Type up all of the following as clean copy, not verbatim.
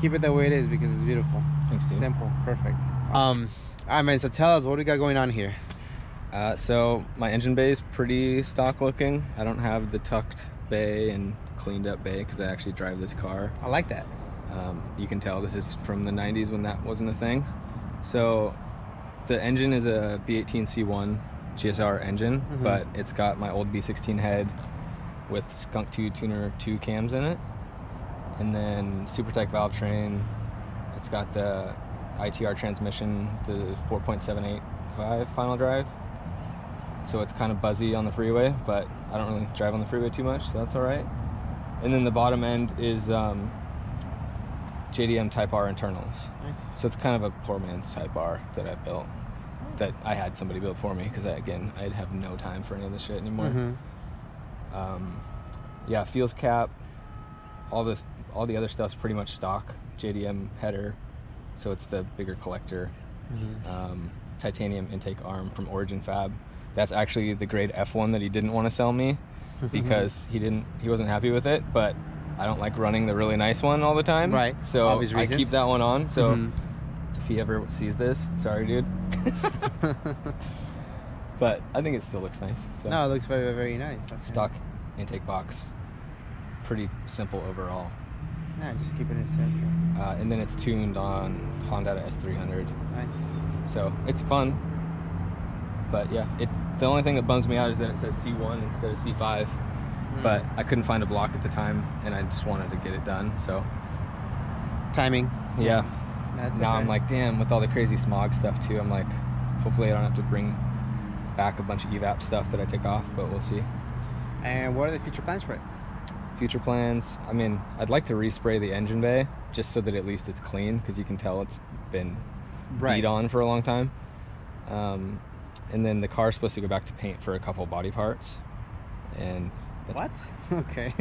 Keep it the way it is because it's beautiful. Thanks, dude. Simple, perfect. All right, man. So tell us, what do we got going on here? So my engine bay is pretty stock looking. I don't have the tucked bay and cleaned up bay because I actually drive this car. I like that. You can tell this is from the 90s when that wasn't a thing. So the engine is a B18C1 GSR engine, but it's got my old B16 head with Skunk 2 Tuner 2 cams in it, and then SuperTech valve train. It's got the ITR transmission, the 4.785 final drive. So it's kind of buzzy on the freeway, but I don't really drive on the freeway too much, so that's all right. And then the bottom end is JDM Type R internals. Nice. So it's kind of a poor man's Type R that I built, that I had somebody build for me, because again, I'd have no time for any of this shit anymore. Yeah, Feels cap, all the other stuff's pretty much stock. JDM header, so it's the bigger collector. Titanium intake arm from Origin Fab. That's actually the grade F1 that he didn't want to sell me because he wasn't happy with it, but I don't like running the really nice one all the time. Right. So Obvious I reasons. keep that one on. So if he ever sees this, sorry, dude. But I think it still looks nice. So. No, it looks very, very nice. Okay. Stock intake box. Pretty simple overall. Yeah, just keep it simple. And then it's tuned on Honda S300. Nice. So it's fun. But yeah, the only thing that bums me out is that it says C1 instead of C5. But I couldn't find a block at the time, and I just wanted to get it done. So timing. Yeah. That's now okay. I'm like, damn, with all the crazy smog stuff too, I'm like, hopefully I don't have to bring back a bunch of evap stuff that I took off, but we'll see. And what are the future plans for it? Future plans, I mean, I'd like to respray the engine bay just so that at least it's clean, because you can tell it's been beat on for a long time. And then the car's supposed to go back to paint for a couple body parts. And what? Okay.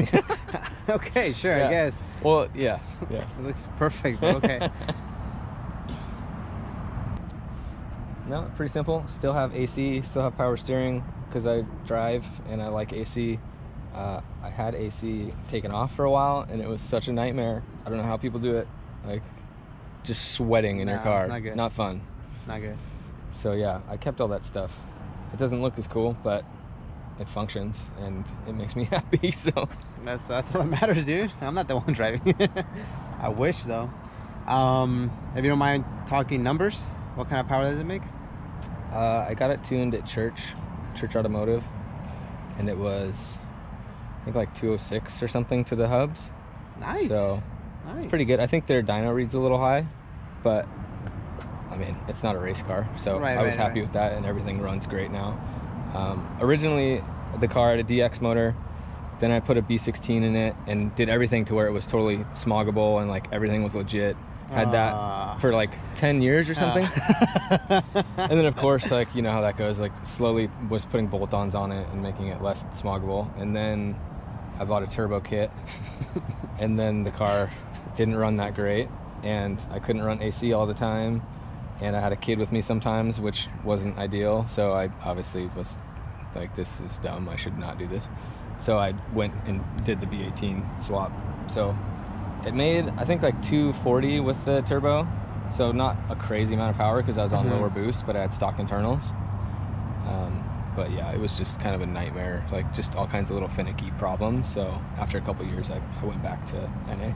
Okay, sure, yeah. I guess. Well, yeah. It looks perfect, but okay. No, pretty simple. Still have AC, still have power steering because I drive and I like AC. I had AC taken off for a while and it was such a nightmare. I don't know how people do it. Like, just sweating in your car. Not good. Not fun. Not good. So yeah, I kept all that stuff. It doesn't look as cool, but it functions and it makes me happy. So that's all that matters, dude. I'm not the one driving. I wish though. If you don't mind talking numbers, what kind of power does it make? I got it tuned at Church Automotive, and it was, I think, like 206 or something to the hubs. Nice. So it's pretty good. I think their dyno read's a little high, but I mean, it's not a race car, so I was happy with that, and everything runs great now. Originally, the car had a DX motor, then I put a B16 in it and did everything to where it was totally smoggable and like everything was legit. Had that for like 10 years or something. And then of course, like, you know how that goes, like slowly was putting bolt-ons on it and making it less smoggable. And then I bought a turbo kit and then the car didn't run that great and I couldn't run AC all the time. And I had a kid with me sometimes, which wasn't ideal. So I obviously was like, this is dumb. I should not do this. So I went and did the B18 swap. So it made, I think, like 240 with the turbo. So not a crazy amount of power because I was on lower boost, but I had stock internals. But yeah, it was just kind of a nightmare, like just all kinds of little finicky problems. So after a couple of years, I went back to NA.